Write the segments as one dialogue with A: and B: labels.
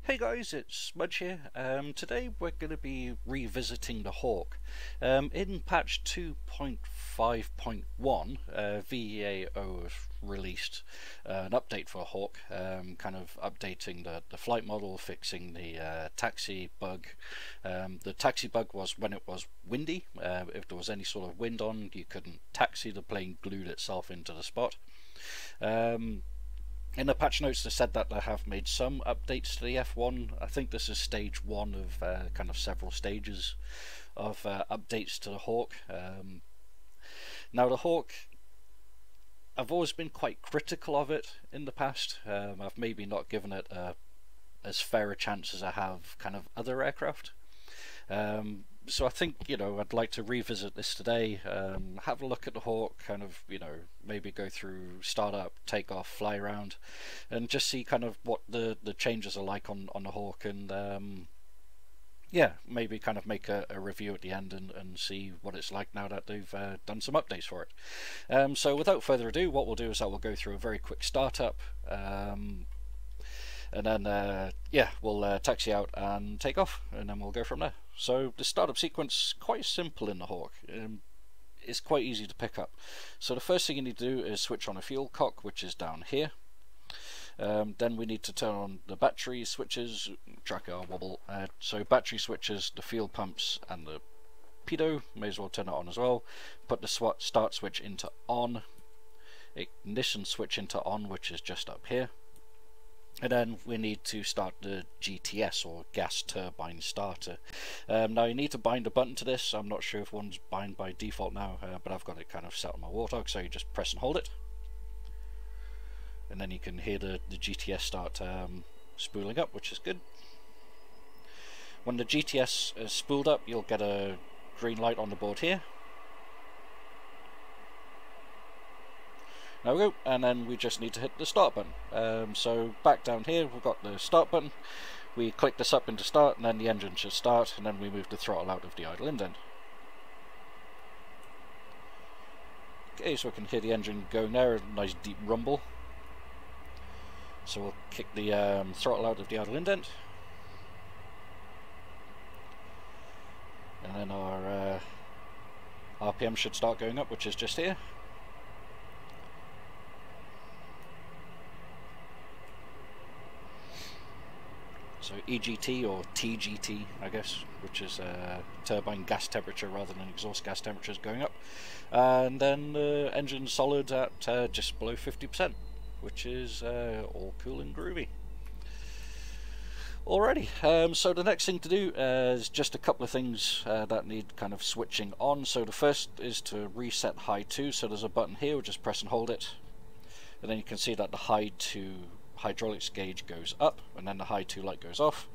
A: Hey guys, it's Smudge here. Today we're going to be revisiting the Hawk. In patch 2.5.1, Veao has released an update for Hawk, kind of updating the flight model, fixing the taxi bug. The taxi bug was when it was windy. If there was any sort of wind on, you couldn't taxi. The plane glued itself into the spot. In the patch notes they said that they have made some updates to the F1. I think this is stage one of kind of several stages of updates to the Hawk. Now the Hawk, I've always been quite critical of it in the past. I've maybe not given it as fair a chance as I have kind of other aircraft. So I think, I'd like to revisit this today, have a look at the Hawk, kind of, maybe go through startup, takeoff, fly around, and just see kind of what the changes are like on the Hawk, and yeah, maybe kind of make a review at the end and see what it's like now that they've done some updates for it. So without further ado, what we'll do is that we'll go through a very quick startup, and then yeah, we'll taxi out and take off, and then we'll go from there. So the startup sequence, quite simple in the Hawk. It's quite easy to pick up. So the first thing you need to do is switch on a fuel cock, which is down here. Then we need to turn on the battery switches, track our wobble. So battery switches, the fuel pumps and the pitot, may as well turn it on as well. Put the start switch into on, ignition switch into on, which is just up here. And then we need to start the GTS, or gas turbine starter. Now you need to bind a button to this. I'm not sure if one's bind by default now, but I've got it kind of set on my Warthog, so you just press and hold it. And then you can hear the GTS start spooling up, which is good. When the GTS is spooled up, you'll get a green light on the board here. There we go, and then we just need to hit the start button. So back down here we've got the start button. We click this up into start, and then the engine should start, and then we move the throttle out of the idle indent. Okay, so we can hear the engine going there, a nice deep rumble. So we'll kick the throttle out of the idle indent, and then our RPM should start going up, which is just here. So EGT, or TGT I guess, which is turbine gas temperature rather than exhaust gas temperature, is going up, and then the engine solid at just below 50%, which is all cool and groovy. Alrighty, so the next thing to do is just a couple of things that need kind of switching on. So the first is to reset high 2, so there's a button here, we'll just press and hold it, and then you can see that the high 2 hydraulics gauge goes up, and then the high 2 light goes off,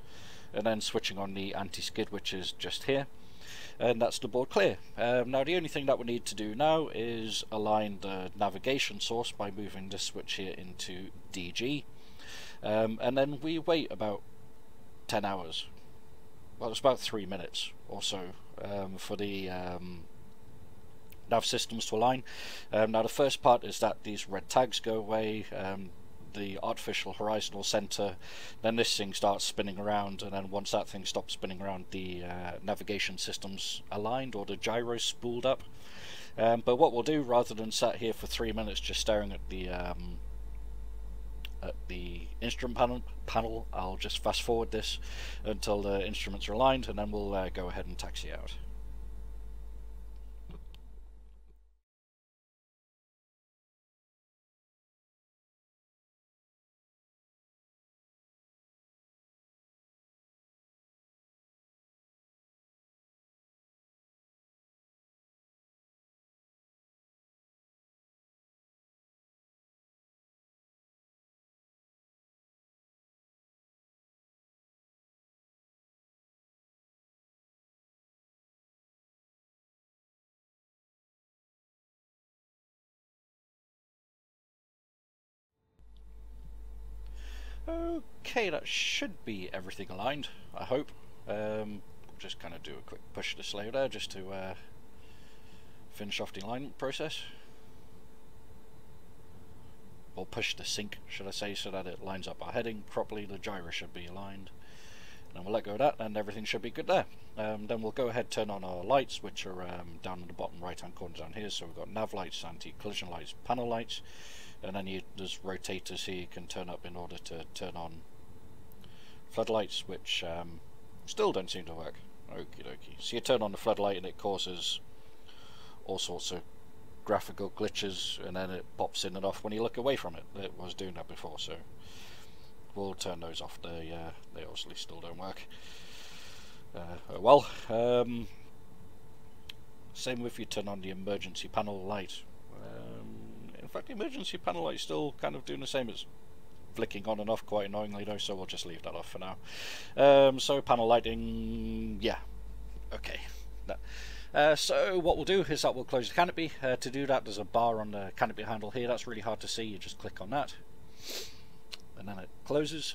A: and then switching on the anti-skid, which is just here, and that's the board clear. Now the only thing that we need to do now is align the navigation source by moving this switch here into DG, and then we wait about 10 hours, well, it's about 3 minutes or so, for the nav systems to align. Now the first part is that these red tags go away, the artificial horizon will center, then this thing starts spinning around, and then once that thing stops spinning around, the navigation system's aligned, or the gyro's spooled up. But what we'll do, rather than sat here for 3 minutes just staring at the instrument panel, I'll just fast forward this until the instruments are aligned, and then we'll go ahead and taxi out. Okay, that should be everything aligned, I hope. Just kind of do a quick push of the slave there just to finish off the alignment process. or push the sync, should I say, so that it lines up our heading properly. The gyro should be aligned. And we'll let go of that, and everything should be good there. Then we'll go ahead, turn on our lights, which are down in the bottom right hand corner down here. So we've got nav lights, anti-collision lights, panel lights, and then there's rotators here you can turn up in order to turn on floodlights, which still don't seem to work. Okie dokie. So you turn on the floodlight and it causes all sorts of graphical glitches, and then it pops in and off when you look away from it. It was doing that before, so we'll turn those off. They obviously still don't work. Same if you turn on the emergency panel light. In fact, the emergency panel light is still kind of doing the same. It's flicking on and off quite annoyingly though, so we'll just leave that off for now. So panel lighting, yeah, okay. So what we'll do is that we'll close the canopy. To do that, there's a bar on the canopy handle here. That's really hard to see. You just click on that, and then it closes,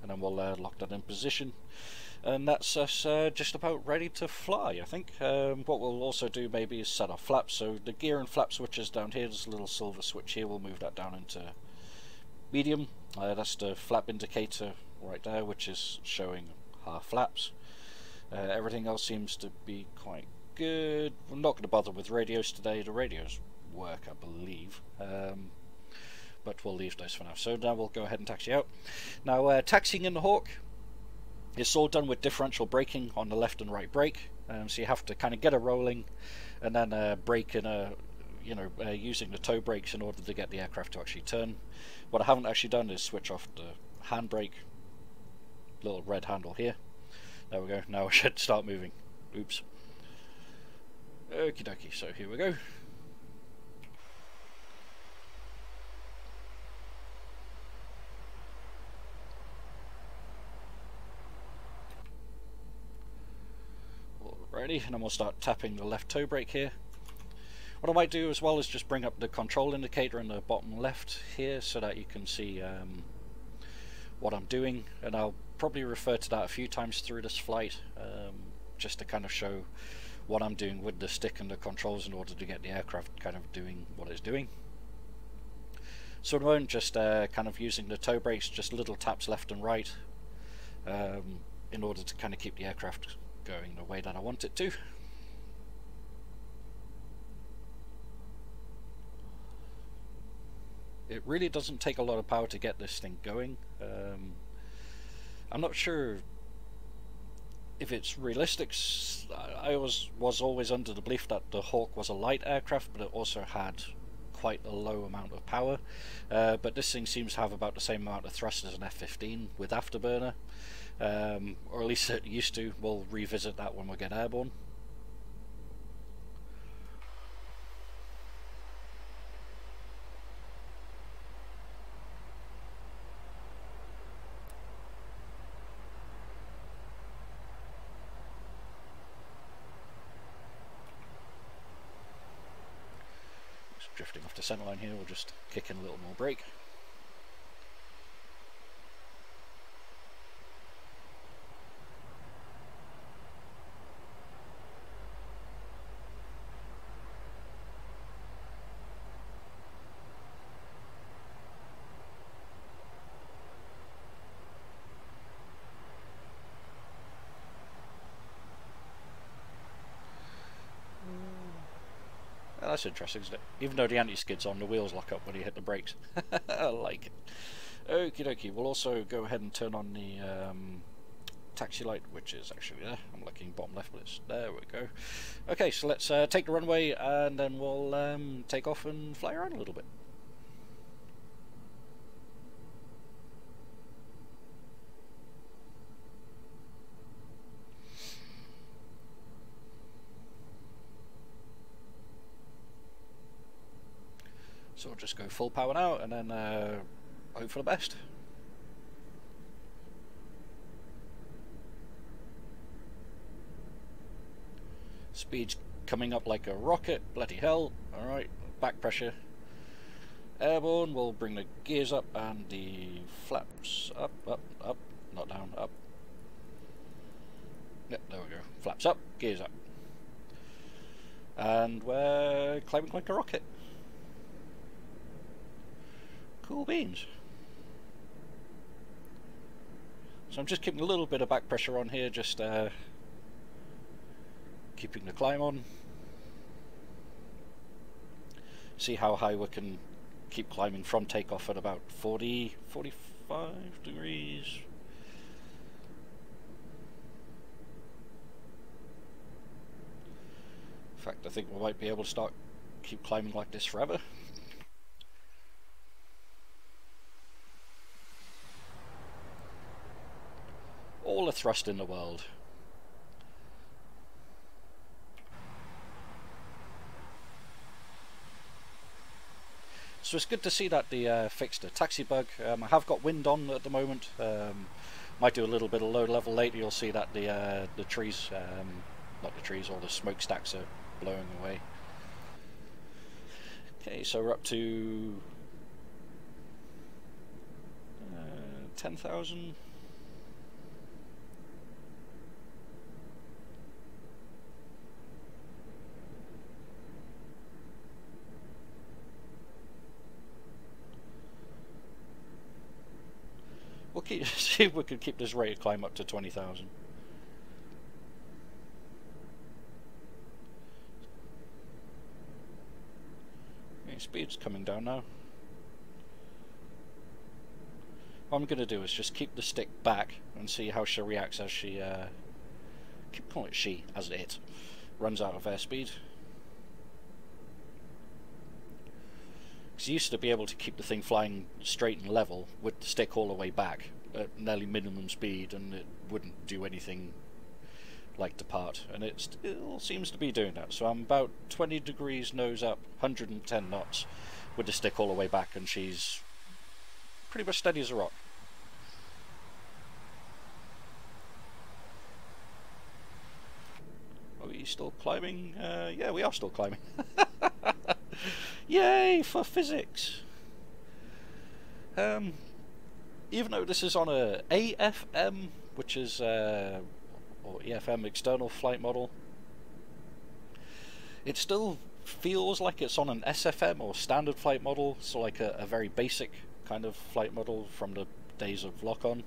A: and then we'll lock that in position, and that's us just about ready to fly, I think. What we'll also do maybe is set our flaps. So the gear and flap switches down here, there's a little silver switch here. We'll move that down into medium. That's the flap indicator right there, which is showing our flaps. Everything else seems to be quite good. We're not going to bother with radios today. The radios work, I believe, but we'll leave those for now. So now we'll go ahead and taxi out. Now taxiing in the Hawk, it's all done with differential braking on the left and right brake. So you have to kind of get it rolling, and then brake in using the toe brakes in order to get the aircraft to actually turn. What I haven't actually done is switch off the handbrake, little red handle here. There we go, now I should start moving. Oops. Okie dokie, so here we go. Alrighty, and then we'll start tapping the left toe brake here. What I might do as well is just bring up the control indicator in the bottom left here so that you can see what I'm doing, and I'll probably refer to that a few times through this flight, just to kind of show what I'm doing with the stick and the controls in order to get the aircraft kind of doing what it's doing. So at the moment, just kind of using the toe brakes, just little taps left and right, in order to kind of keep the aircraft going the way that I want it to. It really doesn't take a lot of power to get this thing going. I'm not sure if it's realistic. I was always under the belief that the Hawk was a light aircraft, but it also had quite a low amount of power. But this thing seems to have about the same amount of thrust as an F-15 with afterburner, or at least it used to. We'll revisit that when we get airborne. Drifting off the centerline here, we'll just kick in a little more brake. That's interesting, isn't it? Even though the anti-skid's on, the wheels lock up when you hit the brakes. I like it. Okie dokie, we'll also go ahead and turn on the taxi light, which is actually there. I'm looking bottom left, but it's there we go. Okay, so let's take the runway, and then we'll take off and fly around a little bit. So we'll just go full power now, and then hope for the best. Speed's coming up like a rocket, bloody hell. Alright, back pressure. Airborne, we'll bring the gears up and the flaps up, up, up, not down, up. Yep, there we go. Flaps up, gears up. And we're climbing like a rocket. Cool beans. So I'm just keeping a little bit of back pressure on here, just keeping the climb on. See how high we can keep climbing from takeoff at about 40, 45 degrees. In fact, I think we might be able to keep climbing like this forever. All the thrust in the world. So it's good to see that they fixed the taxi bug. I have got wind on at the moment. Might do a little bit of low level later. You'll see that the trees, not the trees, all the smokestacks are blowing away. Okay, so we're up to 10,000. We'll see if we can keep this rate of climb up to 20,000. Okay, speed's coming down now. What I'm going to do is just keep the stick back and see how she reacts as she, keep calling it she, as it runs out of airspeed. Because you used to be able to keep the thing flying straight and level with the stick all the way back at nearly minimum speed, and it wouldn't do anything like depart, and it still seems to be doing that. So I'm about 20 degrees nose up, 110 knots with the stick all the way back, and she's pretty much steady as a rock. Are we still climbing? Yeah, we are still climbing. Yay for physics! Even though this is on a AFM, which is or EFM external flight model, it still feels like it's on an SFM or standard flight model, so like a very basic kind of flight model from the days of lock-on.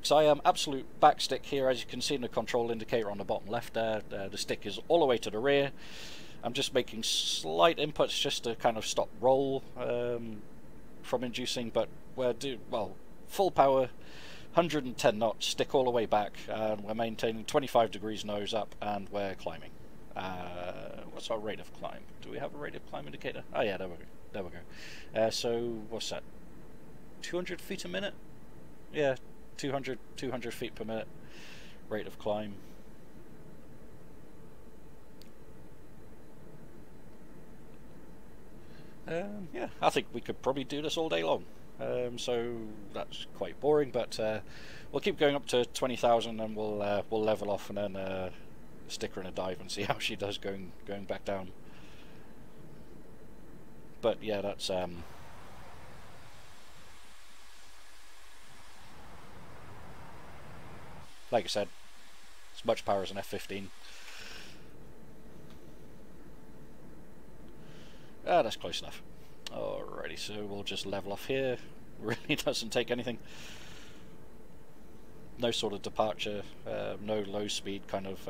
A: So I am absolute backstick here, as you can see in the control indicator on the bottom left there. The stick is all the way to the rear. I'm just making slight inputs just to kind of stop roll from inducing, but we're full power, 110 knots, stick all the way back, and we're maintaining 25 degrees nose up, and we're climbing. What's our rate of climb? Do we have a rate of climb indicator? Oh yeah, there we go. So what's that? 200 feet a minute? Yeah, 200 feet per minute rate of climb. Yeah, I think we could probably do this all day long. So that's quite boring, but we'll keep going up to 20,000, and we'll level off, and then stick her in a dive and see how she does going back down. But yeah, that's like I said, as much power as an F-15. Ah, that's close enough. Alrighty, so we'll just level off here. Really doesn't take anything. No sort of departure, no low speed kind of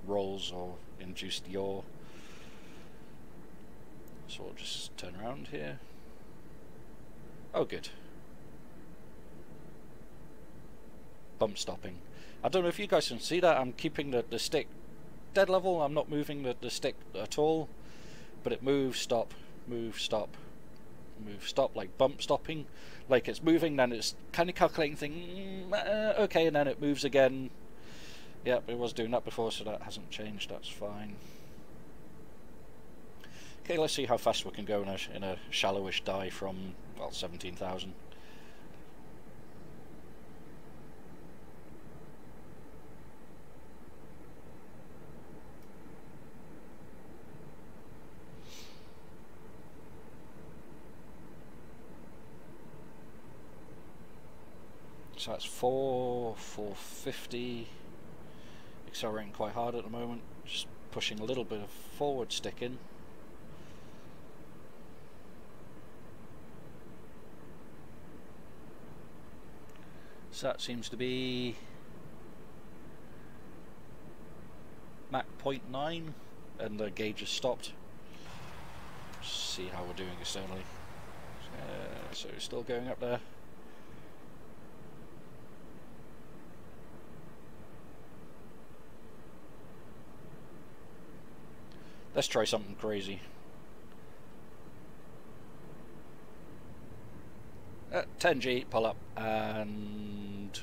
A: rolls or induced yaw. So we'll just turn around here. Oh, good. Bump stopping. I don't know if you guys can see that. I'm keeping the stick dead level. I'm not moving the stick at all. But it moves, stop, move, stop, move, stop, like bump stopping. Like it's moving, then it's kind of calculating thing, okay, and then it moves again. Yep, it was doing that before, so that hasn't changed, that's fine. Okay, let's see how fast we can go in a shallowish dive from, well, 17,000. So that's 450, accelerating quite hard at the moment, just pushing a little bit of forward stick in. So that seems to be Mach 0.9 and the gauge has stopped. See how we're doing externally. So still going up there. Let's try something crazy. 10G, pull up, and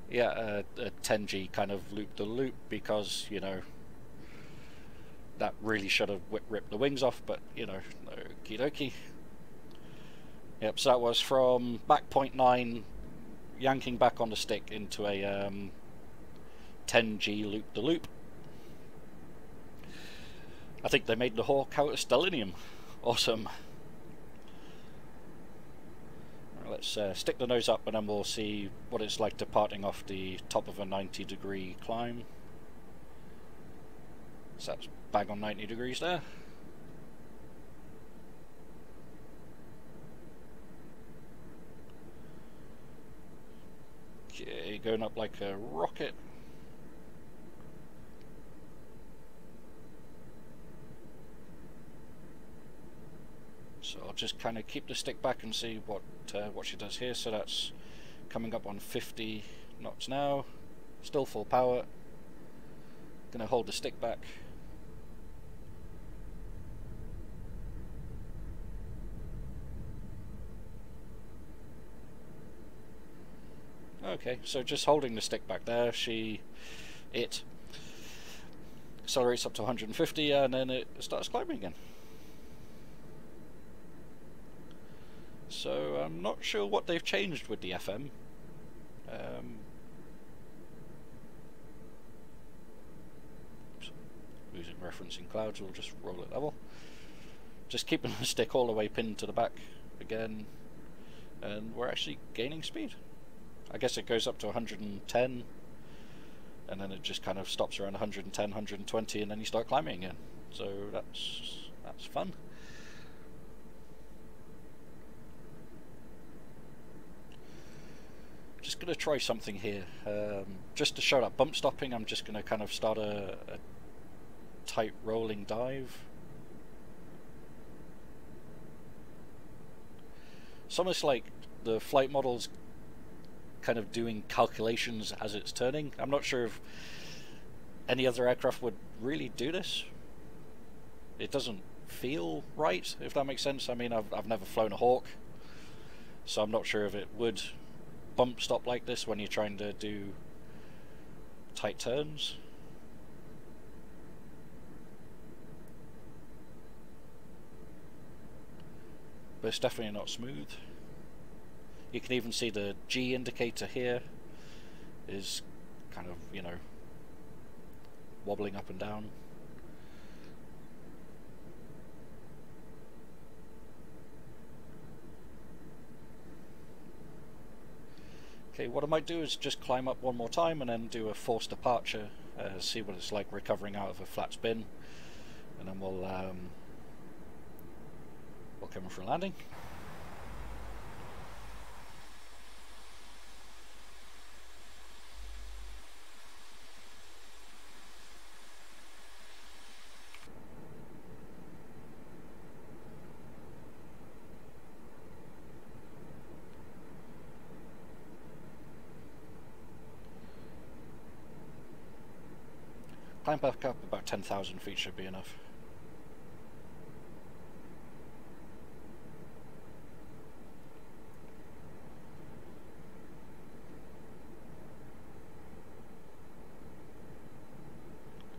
A: yeah, a 10G kind of loop the loop, because, you know, that really should have ripped the wings off, but, you know, okie dokie. Yep, so that was from Mach 0.9, yanking back on the stick into a 10G loop the loop. I think they made the Hawk out of stellinium. Awesome. Right, let's stick the nose up and then we'll see what it's like departing off the top of a 90-degree climb. So that's bang on 90 degrees there. Okay, going up like a rocket. So I'll just kind of keep the stick back and see what she does here. So that's coming up on 50 knots now. Still full power. Gonna hold the stick back. Okay, so just holding the stick back there, it accelerates up to 150 and then it starts climbing again. So I'm not sure what they've changed with the FM. Losing reference in clouds, we'll just roll it level. Just keeping the stick all the way pinned to the back again, and we're actually gaining speed. I guess it goes up to 110 and then it just kind of stops around 110, 120 and then you start climbing again. So that's fun. Just going to try something here. Just to show that bump stopping, I'm just going to kind of start a tight rolling dive. It's almost like the flight model's kind of doing calculations as it's turning. I'm not sure if any other aircraft would really do this. It doesn't feel right, if that makes sense. I mean, I've never flown a Hawk, so I'm not sure if it would bump stop like this when you're trying to do tight turns. But it's definitely not smooth. You can even see the G indicator here is kind of, you know, wobbling up and down. Okay, what I might do is just climb up one more time and then do a forced departure, see what it's like recovering out of a flat spin, and then we'll come in for a landing. Climb back up about 10,000 feet should be enough.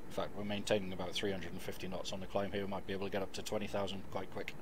A: In fact, we're maintaining about 350 knots on the climb here. We might be able to get up to 20,000 quite quick.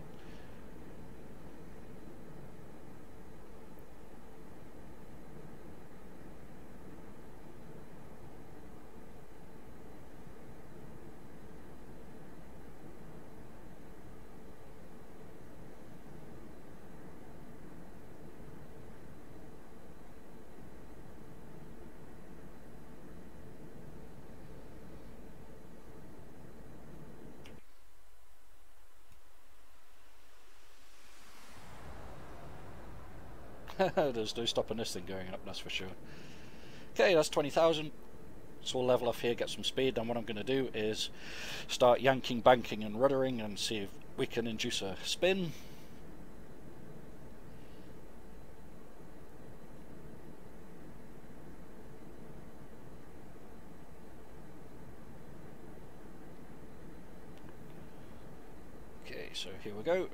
A: There's no stopping this thing going up, that's for sure. Okay, that's 20,000. So we'll level off here, get some speed, and what I'm going to do is start yanking, banking and ruddering and see if we can induce a spin. Okay, so here we go.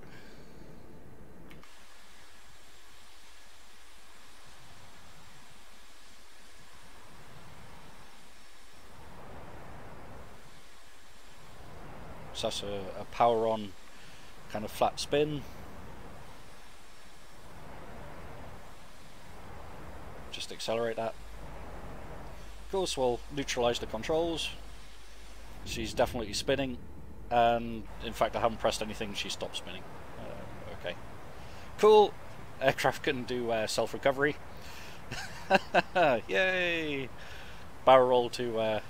A: So that's a power on kind of flat spin. Just accelerate that. Of course, we'll neutralize the controls. She's definitely spinning, and in fact I haven't pressed anything, she stopped spinning. Okay, cool. Aircraft can do self-recovery. Yay! Barrel roll to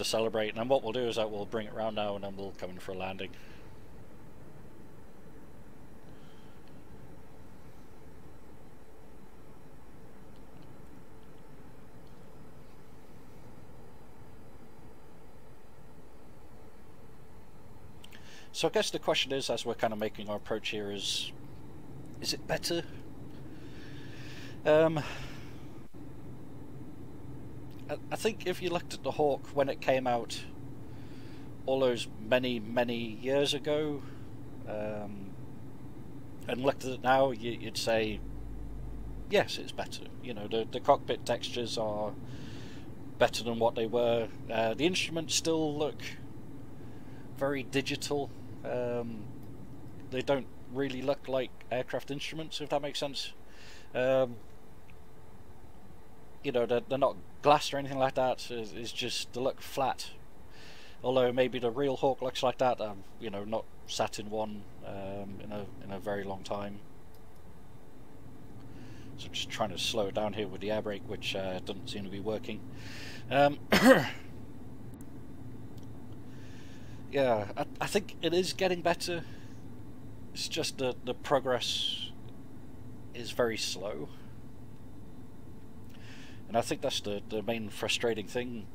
A: celebrate, and then what we'll do is that we'll bring it around now and then we'll come in for a landing. So I guess the question is, as we're kind of making our approach here, is it better? I think if you looked at the Hawk when it came out all those many years ago, and looked at it now, you'd say yes, it's better. You know, the cockpit textures are better than what they were. The instruments still look very digital. They don't really look like aircraft instruments, if that makes sense. You know, they're not glassed or anything like that. It's just, they look flat. Although maybe the real Hawk looks like that. You know, not sat in one in a very long time. So I'm just trying to slow it down here with the air brake, which doesn't seem to be working. Yeah, I think it is getting better. It's just the progress is very slow. And I think that's the main frustrating thing.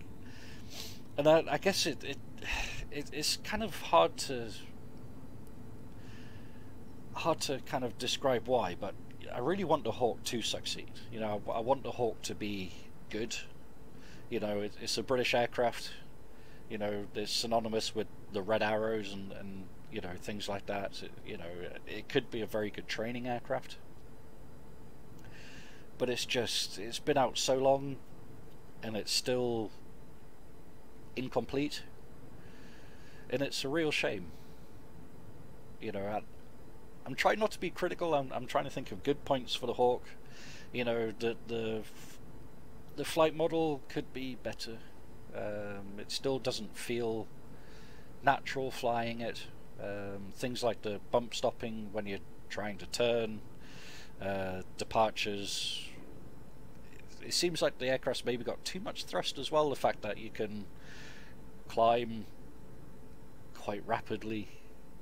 A: And I guess it's kind of hard to kind of describe why, but I really want the Hawk to succeed. You know, I want the Hawk to be good. You know, it's a British aircraft. You know, it's synonymous with the red arrows and you know, things like that. You know, it could be a very good training aircraft. But it's been out so long and it's still incomplete, and it's a real shame. You know, I'm trying not to be critical. I'm trying to think of good points for the Hawk. You know, the flight model could be better. It still doesn't feel natural flying it. Things like the bump stopping when you're trying to turn, departures. It seems like the aircraft's maybe got too much thrust as well. The fact that you can climb quite rapidly.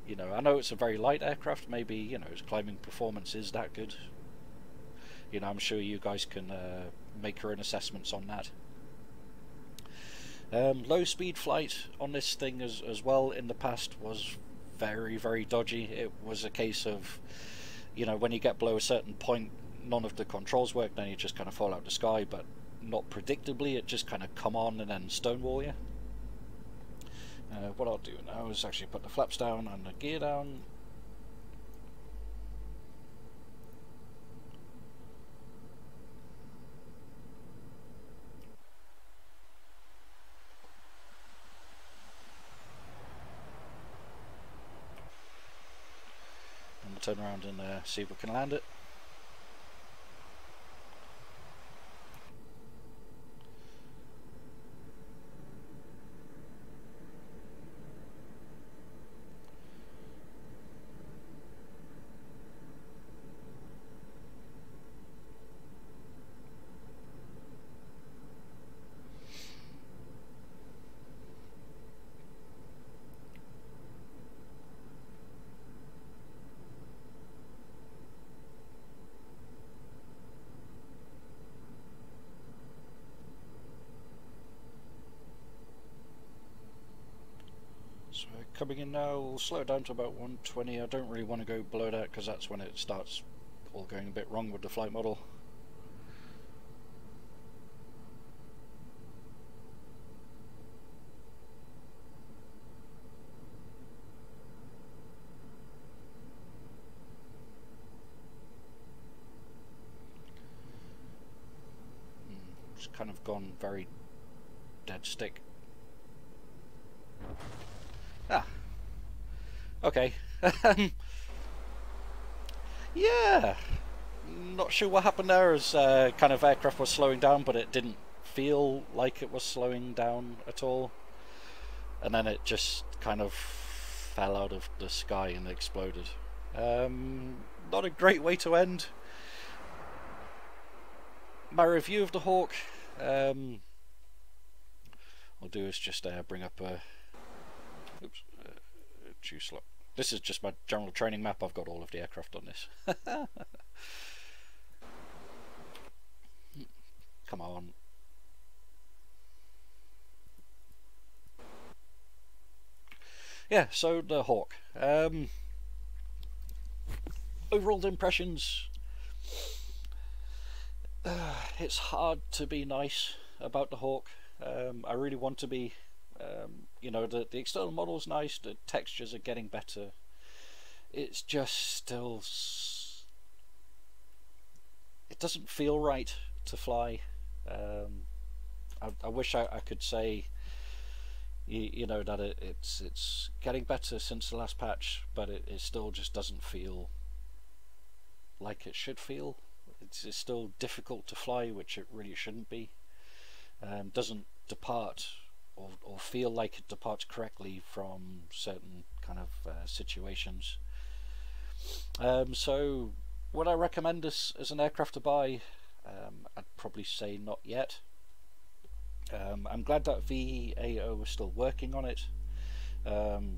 A: You know, I know it's a very light aircraft. Maybe, you know, its climbing performance is that good. You know, I'm sure you guys can make your own assessments on that. Low speed flight on this thing as well in the past was very dodgy. It was a case of, you know, when you get below a certain point, none of the controls work, then you just kind of fall out the sky, but not predictably, it just kind of come on and then stonewall you. What I'll do now is actually put the flaps down and the gear down. And we'll turn around and see if we can land it. coming in now. We'll slow it down to about 120. I don't really want to go below that because that's when it starts all going a bit wrong with the flight model. It's kind of gone very dead stick. Ah, okay. Yeah, not sure what happened there, as kind of aircraft was slowing down, but it didn't feel like it was slowing down at all, and then it just kind of fell out of the sky and exploded. Not a great way to end my review of the Hawk. I'll do is just bring up a juice slot. This is just my general training map. I've got all of the aircraft on this. Come on. Yeah, so the Hawk. Overall impressions. It's hard to be nice about the Hawk. I really want to be. You know, the external model is nice, the textures are getting better. It's just still... it doesn't feel right to fly. I wish I could say, you know, that it's getting better since the last patch, but it still just doesn't feel like it should feel. It's still difficult to fly, which it really shouldn't be. Doesn't depart or feel like it departs correctly from certain kind of situations. So would I recommend this as an aircraft to buy? I'd probably say not yet. I'm glad that Veao is still working on it. I'm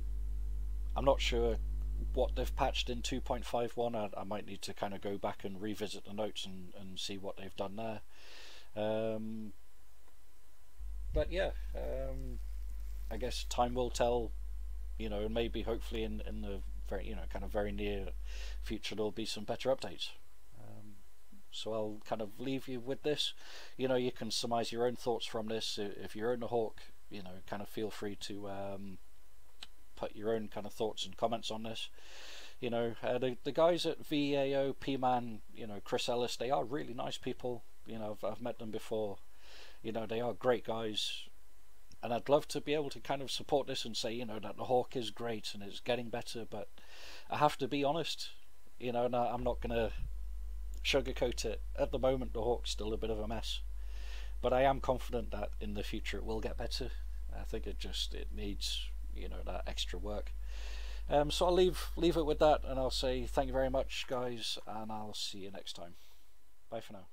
A: not sure what they've patched in 2.51. I might need to kind of go back and revisit the notes and see what they've done there. But yeah, I guess time will tell, you know, and maybe hopefully in the very, you know, kind of very near future there'll be some better updates. So I'll kind of leave you with this. You know, you can surmise your own thoughts from this. If you're in the Hawk, you know, kind of feel free to put your own kind of thoughts and comments on this. You know, the guys at Veao, P-Man, you know, Chris Ellis, they are really nice people. You know, I've met them before. You know, they are great guys, and I'd love to be able to kind of support this and say, you know, that the Hawk is great and it's getting better, but I have to be honest, you know, and I'm not going to sugarcoat it. At the moment, the Hawk's still a bit of a mess, but I am confident that in the future it will get better. I think it needs, you know, that extra work. So I'll leave it with that, and I'll say thank you very much, guys, and I'll see you next time. Bye for now.